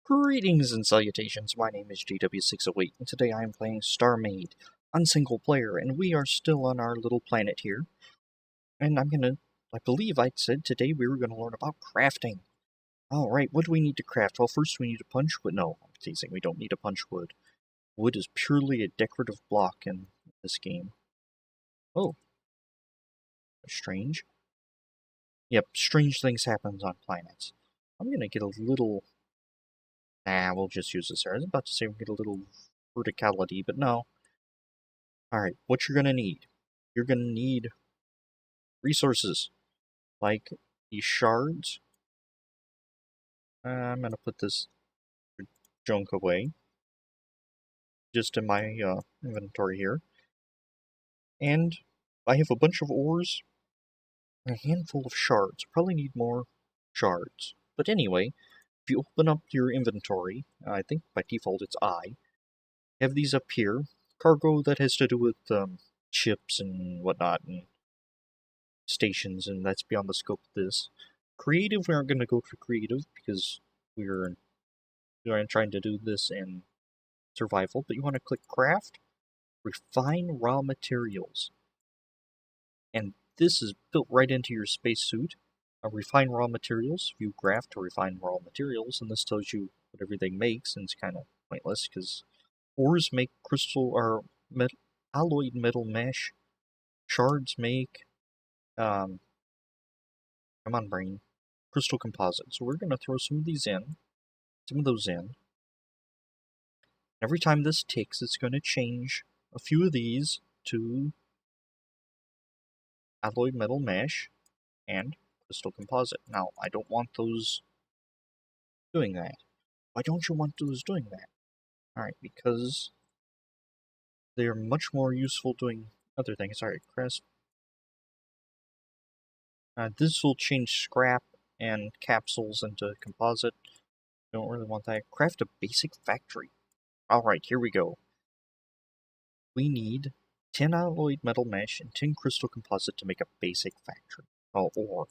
Greetings and salutations, my name is JW608, and today I am playing Starmade on single player, and we are still on our little planet here. And I believe I said today we were gonna learn about crafting. Alright, what do we need to craft? Well, first we need a punch wood. No, I'm teasing, we don't need a punch wood. Wood is purely a decorative block in this game. Oh. Strange. Yep, strange things happen on planets. I'm gonna get a little... Nah, we'll just use this here. I was about to say we'll get a little verticality, but no. Alright, what you're gonna need. You're gonna need resources, like these shards. I'm gonna put this junk away, just in my inventory here. And I have a bunch of ores, and a handful of shards. Probably need more shards. But anyway, if you open up your inventory, I think by default it's I, have these up here. Cargo that has to do with ships and whatnot, and stations, and that's beyond the scope of this. Creative, we aren't going to go for creative because we're trying to do this in survival, but you want to click craft, refine raw materials. And this is built right into your spacesuit. Refine raw materials, view graph to refine raw materials, and this tells you what everything makes, and it's kind of pointless because ores make crystal or alloyed metal mesh, shards make come on, brain. Crystal composite. So we're going to throw some of those in. Every time this ticks, it's going to change a few of these to alloyed metal mesh and crystal composite. Now, I don't want those doing that. Why don't you want those doing that? Alright, because they're much more useful doing other things. Alright, crest. This will change scrap and capsules into composite. Don't really want that. Craft a basic factory. Alright, here we go. We need 10 alloyed metal mesh and 10 crystal composite to make a basic factory. Or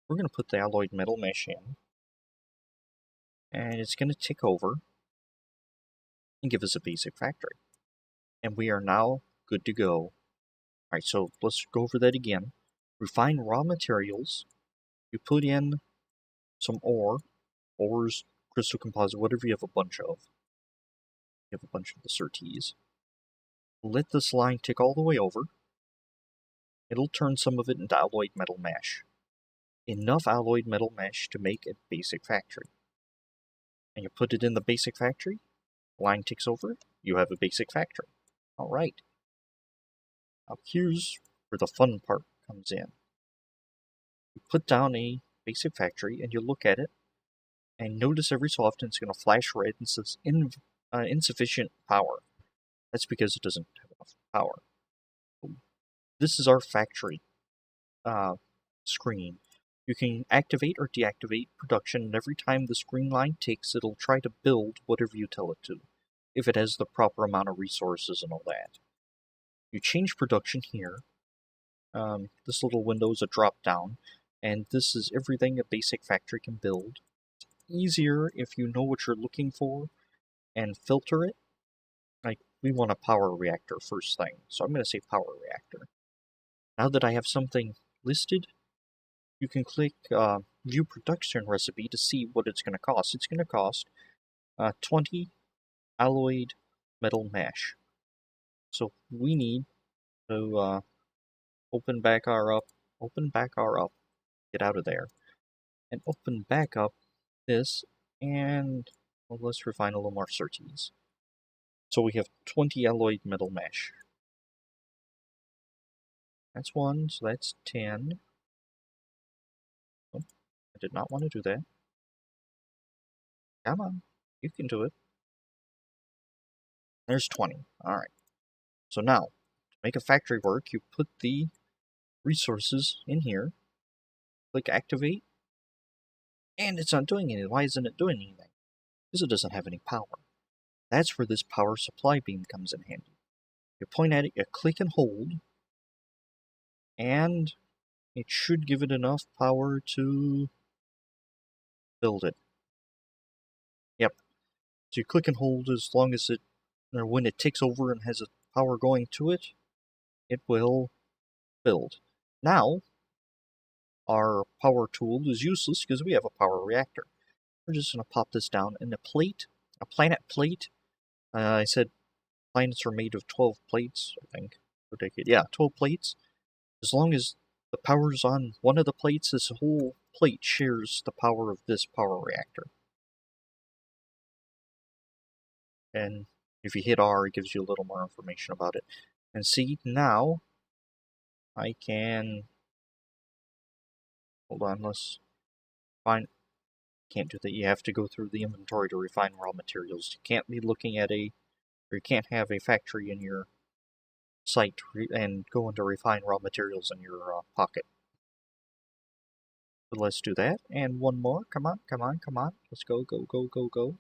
we're going to put the alloyed metal mesh in, and it's going to tick over and give us a basic factory. And we are now good to go. Alright, so let's go over that again. Refine raw materials. You put in some ores, crystal composite, whatever you have a bunch of. You have a bunch of the certes. Let this line tick all the way over. It'll turn some of it into alloyed metal mesh. Enough alloyed metal mesh to make a basic factory. And you put it in the basic factory, line ticks over, you have a basic factory. Alright. Now here's where the fun part comes in. You put down a basic factory and you look at it, and notice every so often it's going to flash red and says insufficient power. That's because it doesn't have enough power. This is our factory screen. You can activate or deactivate production, and every time the screen line ticks, it'll try to build whatever you tell it to, if it has the proper amount of resources and all that. You change production here. This little window is a drop down, and this is everything a basic factory can build. It's easier if you know what you're looking for and filter it. Like, we want a power reactor first thing, so I'm going to say power reactor. Now that I have something listed, you can click View Production Recipe to see what it's going to cost. It's going to cost 20 alloyed metal mesh. So we need to open back our up, get out of there, and open back up this, and well, let's refine a little more certes. So we have 20 alloyed metal mesh. That's 1, so that's 10. Oh, I did not want to do that. Come on, you can do it. There's 20. Alright. So now, to make a factory work, you put the resources in here, click activate, and it's not doing anything. Why isn't it doing anything? Because it doesn't have any power. That's where this power supply beam comes in handy. You point at it, you click and hold, and it should give it enough power to build it. Yep, So you click and hold as long as it, or when it takes over and has a power going to it, it will build. Now, our power tool is useless because we have a power reactor. We're just going to pop this down in a plate, a planet plate. I said planets are made of 12 plates, I think. Yeah, 12 plates. As long as the power's on one of the plates, this whole plate shares the power of this power reactor. And if you hit R, it gives you a little more information about it. And see, now I can... Hold on, let's find... Can't do that. You have to go through the inventory to refine raw materials. You can't be looking at a... Or you can't have a factory in your site and go into refine raw materials in your pocket. But let's do that. And one more. Come on, come on, come on. Let's go, go, go, go, go.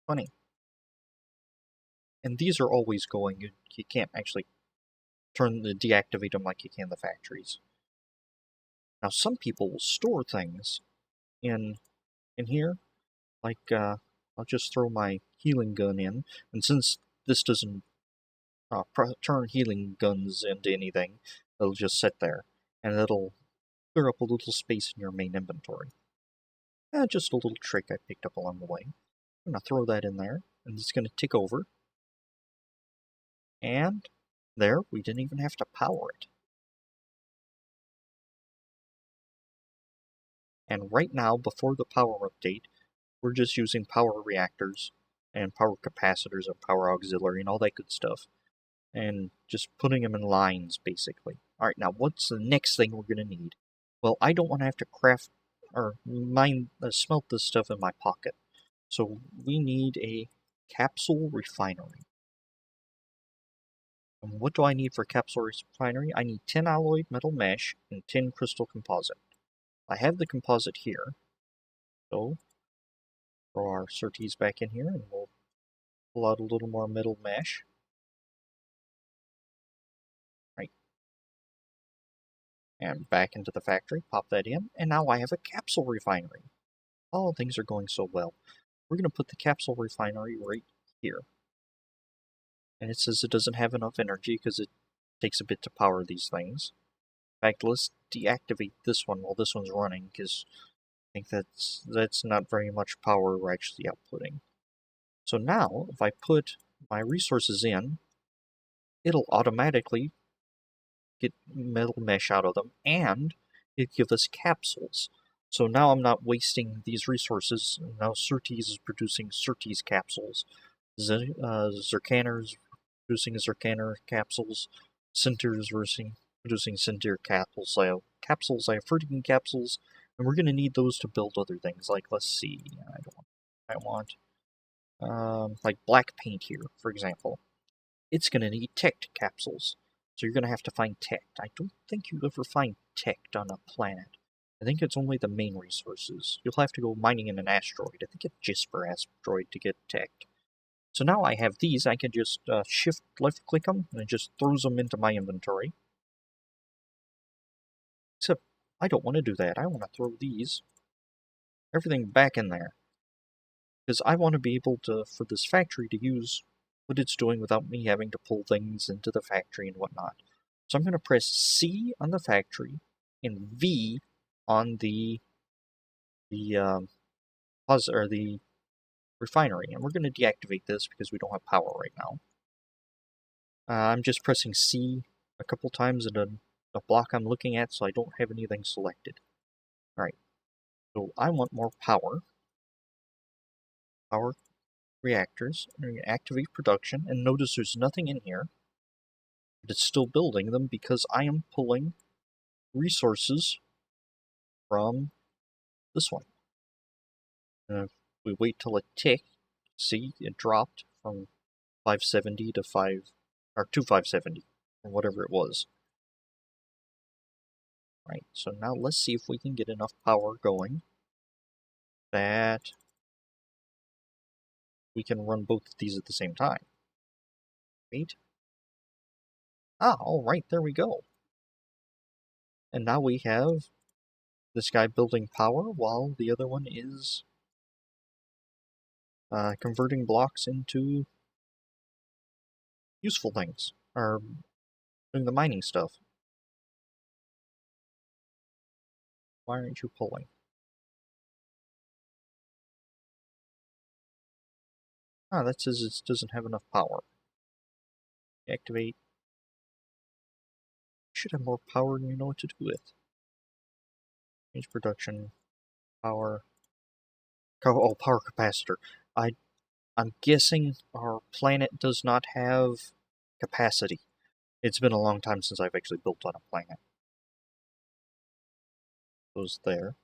20. And these are always going. You can't actually deactivate them like you can the factories. Now, some people will store things in here. Like, I'll just throw my healing gun in. And since this doesn't turn healing guns into anything, it'll just sit there. And it'll clear up a little space in your main inventory. Just a little trick I picked up along the way. I'm going to throw that in there, and it's going to tick over. And there, we didn't even have to power it. And right now, before the power update, we're just using power reactors and power capacitors and power auxiliary and all that good stuff. And just putting them in lines, basically. Alright, now what's the next thing we're going to need? Well, I don't want to have to craft or smelt this stuff in my pocket. So we need a capsule refinery. And what do I need for capsule refinery? I need 10 alloyed metal mesh and 10 crystal composite. I have the composite here. So throw our surtees back in here and we'll pull out a little more metal mesh. Right. And back into the factory, pop that in, and now I have a capsule refinery. Oh, things are going so well. We're going to put the capsule refinery right here. And it says it doesn't have enough energy because it takes a bit to power these things. In fact, let's deactivate this one while this one's running, because I think that's not very much power we're actually outputting. So now, if I put my resources in, it'll automatically get metal mesh out of them, and it gives us capsules. So now I'm not wasting these resources. Now Surtees is producing Surtees capsules. Zircaner is producing Zircaner capsules. Sinter is producing Sinter capsules. I have Fertigan capsules, and we're going to need those to build other things. Like, let's see, I want like black paint here, for example. It's going to need Tect capsules. So you're going to have to find Tect. I don't think you ever find Tect on a planet. I think it's only the main resources. You'll have to go mining in an asteroid. I think it's Jesper asteroid to get Tect. So now I have these. I can just shift left click them and it just throws them into my inventory. Except I don't want to do that. I want to throw everything back in there. Because I want to be able to, for this factory, to use what it's doing without me having to pull things into the factory and whatnot. So I'm going to press C on the factory and V on the refinery, and we're going to deactivate this because we don't have power right now. I'm just pressing C a couple times in the block I'm looking at, so I don't have anything selected. Alright, so I want more power. Power reactors. I'm going to activate production, and notice there's nothing in here. But it's still building them because I am pulling resources from this one. And if we wait till it tick, see, it dropped from 570 to 570, or whatever it was. Right, so now let's see if we can get enough power going that we can run both of these at the same time. Wait. Alright, there we go. And now we have this guy building power while the other one is converting blocks into useful things, or doing the mining stuff. Why aren't you pulling? Ah, that says it doesn't have enough power. Activate. Should have more power than you know what to do with. Change production. Power. Oh, power capacitor. I'm guessing our planet does not have capacity. It's been a long time since I've actually built on a planet. Goes there.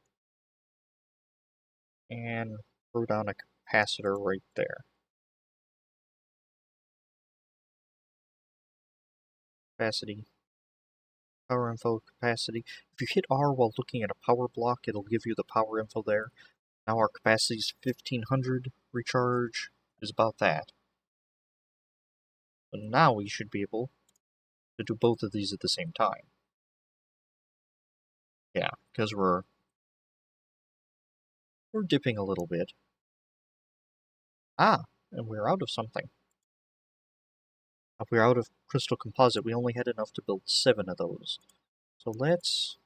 And throw down a capacitor right there. Capacity. Power info, capacity. If you hit R while looking at a power block, it'll give you the power info there. Now our capacity is 1500. Recharge is about that. So now we should be able to do both of these at the same time. Yeah, because we're dipping a little bit. Ah, and we're out of something. We're out of crystal composite. We only had enough to build 7 of those. So let's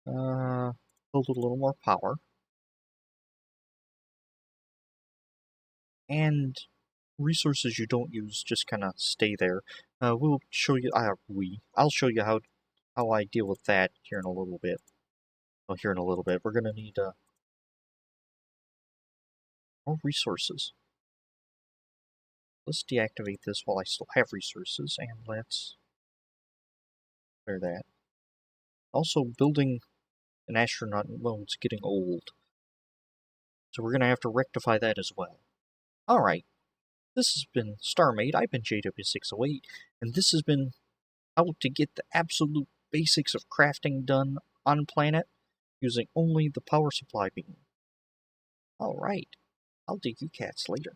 build a little more power. And resources you don't use just kind of stay there. We'll show you. I'll show you how I deal with that here in a little bit. Well, here in a little bit, we're gonna need more resources. Let's deactivate this while I still have resources, and let's clear that. Also, building an astronaut mode's getting old, so we're gonna have to rectify that as well. All right, this has been Starmade. I've been JW608, and this has been how to get the absolute basics of crafting done on planet using only the power supply beam. Alright, I'll dig you cats later.